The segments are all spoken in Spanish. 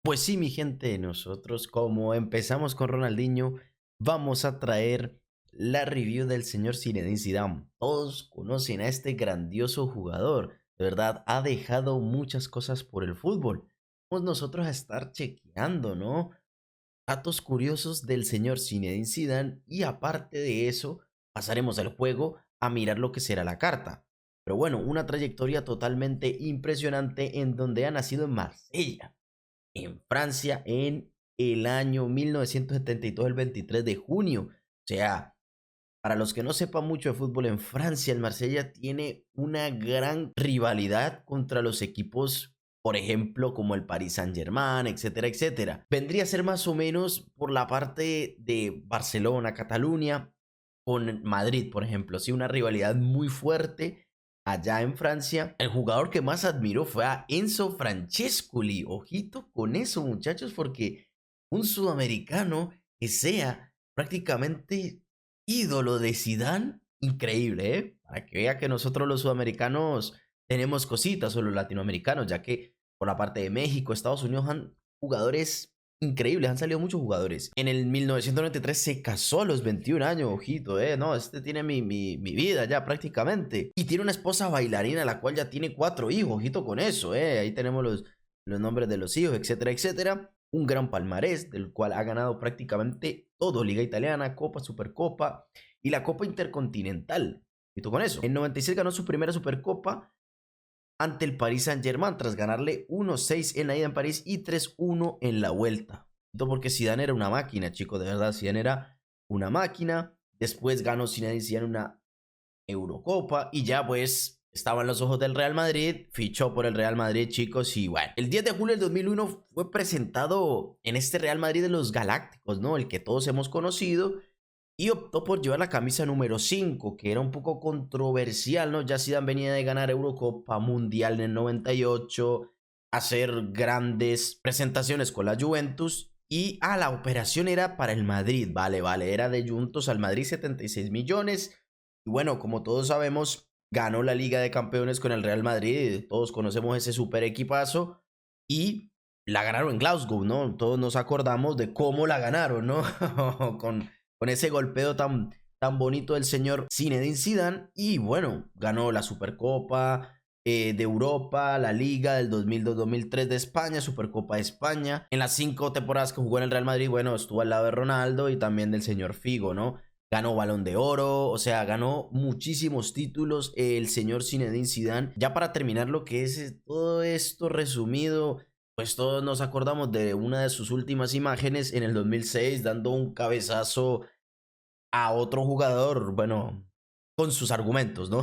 Pues sí, mi gente, nosotros como empezamos con Ronaldinho, vamos a traer la review del señor Zinedine Zidane. Todos conocen a este grandioso jugador, de verdad ha dejado muchas cosas por el fútbol. Vamos nosotros a estar chequeando, ¿no? Datos curiosos del señor Zinedine Zidane y aparte de eso, pasaremos al juego a mirar lo que será la carta. Pero bueno, una trayectoria totalmente impresionante en donde ha nacido en Marsella en Francia en el año 1972, el 23 de junio. O sea, para los que no sepan mucho de fútbol, en Francia el Marsella tiene una gran rivalidad contra los equipos, por ejemplo, como el Paris Saint-Germain, etcétera, etcétera. Vendría a ser más o menos por la parte de Barcelona, Cataluña, con Madrid, por ejemplo. Sí, una rivalidad muy fuerte allá en Francia. El jugador que más admiró fue a Enzo Francescoli. Ojito con eso, muchachos, porque un sudamericano que sea prácticamente ídolo de Zidane, increíble, ¿eh? Para que vea que nosotros los sudamericanos tenemos cositas o los latinoamericanos, ya que por la parte de México, Estados Unidos han jugadores increíbles, han salido muchos jugadores. En el 1993 se casó a los 21 años, ojito, no, este tiene mi vida ya prácticamente. Y tiene una esposa bailarina, la cual ya tiene 4 hijos, ojito con eso, ahí tenemos los nombres de los hijos, etcétera, etcétera. Un gran palmarés, del cual ha ganado prácticamente todo, Liga Italiana, Copa, Supercopa y la Copa Intercontinental. Ojito con eso. En 96 ganó su primera Supercopa ante el Paris Saint-Germain tras ganarle 1-6 en la ida en París y 3-1 en la vuelta. Esto porque Zidane era una máquina, chicos, de verdad, Zidane era una máquina. Después ganó Zidane una Eurocopa y ya pues estaba en los ojos del Real Madrid, fichó por el Real Madrid, chicos, y bueno, el 10 de julio del 2001 fue presentado en este Real Madrid de los Galácticos, ¿no? El que todos hemos conocido, y optó por llevar la camisa número 5, que era un poco controversial, ¿no? Ya Zidane venía de ganar Eurocopa Mundial en el 98, hacer grandes presentaciones con la Juventus y la operación era para el Madrid, vale, era de Juntos al Madrid 76 millones. Y bueno, como todos sabemos, ganó la Liga de Campeones con el Real Madrid, todos conocemos ese super equipazo y la ganaron en Glasgow, ¿no? Todos nos acordamos de cómo la ganaron, ¿no? con ese golpeo tan bonito del señor Zinedine Zidane. Y bueno, ganó la Supercopa de Europa, la Liga del 2002-2003 de España, Supercopa de España. En las 5 temporadas que jugó en el Real Madrid, bueno, estuvo al lado de Ronaldo y también del señor Figo, ¿no? Ganó Balón de Oro, o sea, ganó muchísimos títulos el señor Zinedine Zidane. Ya para terminar lo que es todo esto resumido, pues todos nos acordamos de una de sus últimas imágenes en el 2006 dando un cabezazo a otro jugador, bueno, con sus argumentos, ¿no?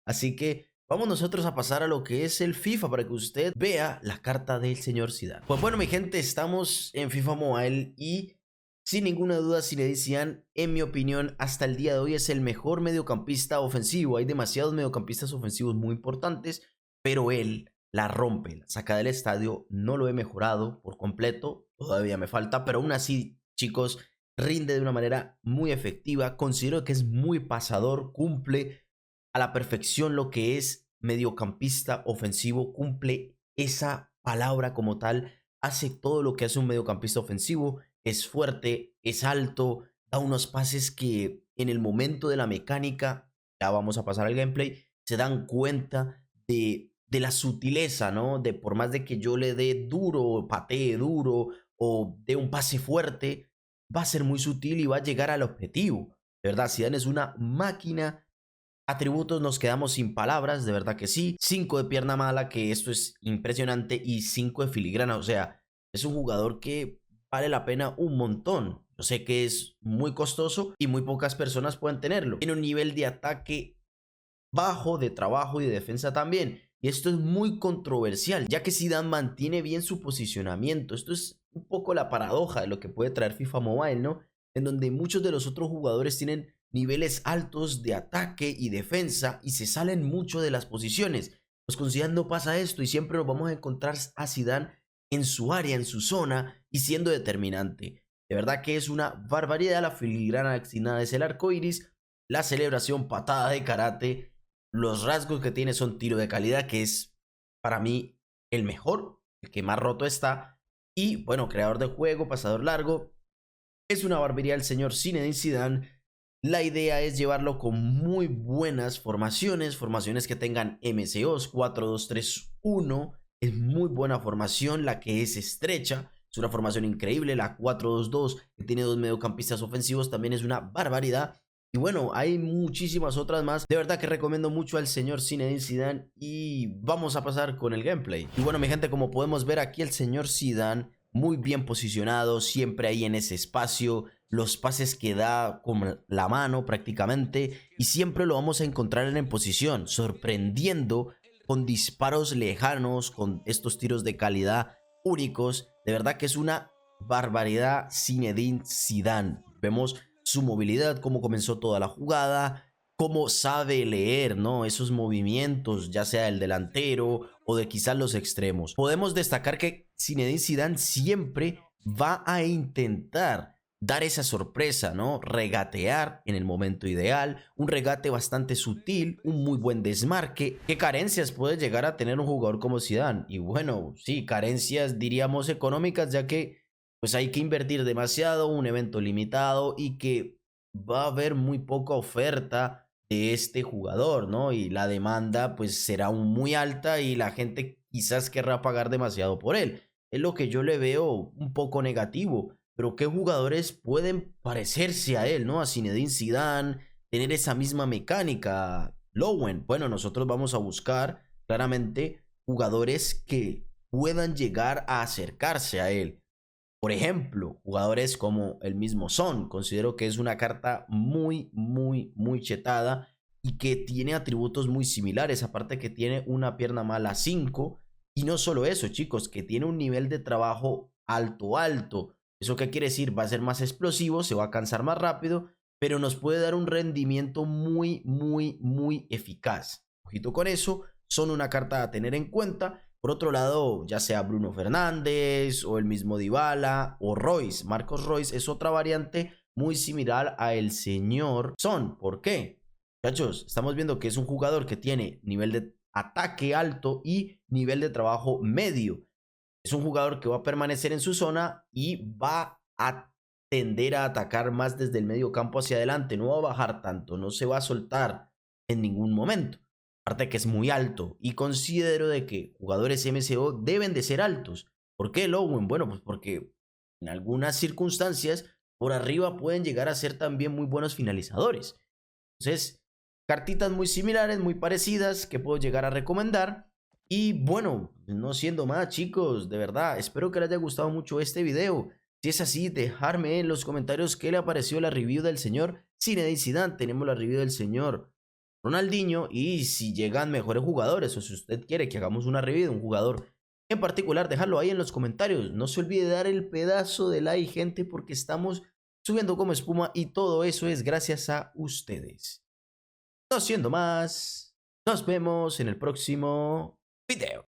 Así que vamos nosotros a pasar a lo que es el FIFA para que usted vea la carta del señor Zidane. Pues bueno, mi gente, estamos en FIFA Mobile y sin ninguna duda Zinedine Zidane, en mi opinión, hasta el día de hoy es el mejor mediocampista ofensivo. Hay demasiados mediocampistas ofensivos muy importantes, pero él la rompe, la saca del estadio. No lo he mejorado por completo, todavía me falta, pero aún así, chicos, rinde de una manera muy efectiva. Considero que es muy pasador, cumple a la perfección lo que es mediocampista ofensivo, cumple esa palabra como tal, hace todo lo que hace un mediocampista ofensivo, es fuerte, es alto, da unos pases que en el momento de la mecánica, ya vamos a pasar al gameplay, se dan cuenta de la sutileza, ¿no? De por más de que yo le dé duro, patee duro o dé un pase fuerte, va a ser muy sutil y va a llegar al objetivo. De verdad, Zidane es una máquina. Atributos nos quedamos sin palabras, de verdad que sí. 5 de pierna mala, que esto es impresionante, y 5 de filigrana. O sea, es un jugador que vale la pena un montón. Yo sé que es muy costoso y muy pocas personas pueden tenerlo. Tiene un nivel de ataque bajo, de trabajo y de defensa también. Y esto es muy controversial, ya que Zidane mantiene bien su posicionamiento. Esto es un poco la paradoja de lo que puede traer FIFA Mobile, ¿no? En donde muchos de los otros jugadores tienen niveles altos de ataque y defensa y se salen mucho de las posiciones. Pues con Zidane no pasa esto y siempre nos vamos a encontrar a Zidane en su área, en su zona y siendo determinante. De verdad que es una barbaridad la filigrana asignada, es el arco iris, la celebración, patada de karate. Los rasgos que tiene son tiro de calidad, que es para mí el mejor, el que más roto está. Y bueno, creador de juego, pasador largo. Es una barbaridad el señor Zinedine Zidane. La idea es llevarlo con muy buenas formaciones que tengan MCOs, 4-2-3-1. Es muy buena formación, la que es estrecha. Es una formación increíble. La 4-2-2, que tiene dos mediocampistas ofensivos, también es una barbaridad. Y bueno, hay muchísimas otras más. De verdad que recomiendo mucho al señor Zinedine Zidane. Y vamos a pasar con el gameplay. Y bueno, mi gente, como podemos ver aquí, el señor Zidane muy bien posicionado, siempre ahí en ese espacio, los pases que da con la mano prácticamente, y siempre lo vamos a encontrar en posición, sorprendiendo con disparos lejanos, con estos tiros de calidad únicos. De verdad que es una barbaridad Zinedine Zidane. Vemos su movilidad, cómo comenzó toda la jugada, cómo sabe leer, ¿no? Esos movimientos, ya sea el delantero o de quizás los extremos. Podemos destacar que Zinedine Zidane siempre va a intentar dar esa sorpresa, ¿no? Regatear en el momento ideal, un regate bastante sutil, un muy buen desmarque. ¿Qué carencias puede llegar a tener un jugador como Zidane? Y bueno, sí, carencias diríamos económicas, ya que pues hay que invertir demasiado, un evento limitado y que va a haber muy poca oferta de este jugador, ¿no? Y la demanda pues será muy alta y la gente quizás querrá pagar demasiado por él. Es lo que yo le veo un poco negativo, pero ¿qué jugadores pueden parecerse a él, ¿no? A Zinedine Zidane, tener esa misma mecánica. Lowen, bueno, nosotros vamos a buscar claramente jugadores que puedan llegar a acercarse a él. Por ejemplo, jugadores como el mismo Son, considero que es una carta muy chetada y que tiene atributos muy similares, aparte que tiene una pierna mala 5 y no solo eso, chicos, que tiene un nivel de trabajo alto. ¿Eso qué quiere decir? Va a ser más explosivo, se va a cansar más rápido, pero nos puede dar un rendimiento muy eficaz. Ojito con eso, son una carta a tener en cuenta. Por otro lado, ya sea Bruno Fernández o el mismo Dybala o Royce. Marcos Royce es otra variante muy similar a el señor Son. ¿Por qué? Muchachos, estamos viendo que es un jugador que tiene nivel de ataque alto y nivel de trabajo medio. Es un jugador que va a permanecer en su zona y va a tender a atacar más desde el medio campo hacia adelante. No va a bajar tanto, no se va a soltar en ningún momento. Aparte que es muy alto y considero de que jugadores MCO deben de ser altos. ¿Por qué, Lowen? Bueno, pues porque en algunas circunstancias por arriba pueden llegar a ser también muy buenos finalizadores. Entonces, cartitas muy similares, muy parecidas que puedo llegar a recomendar. Y bueno, no siendo más, chicos, de verdad, espero que les haya gustado mucho este video. Si es así, dejarme en los comentarios qué le pareció la review del señor Zinedine Zidane. Tenemos la review del señor Ronaldinho y si llegan mejores jugadores o si usted quiere que hagamos una review de un jugador en particular, dejarlo ahí en los comentarios. No se olvide de dar el pedazo de like, gente, porque estamos subiendo como espuma y todo eso es gracias a ustedes. No siendo más, nos vemos en el próximo video.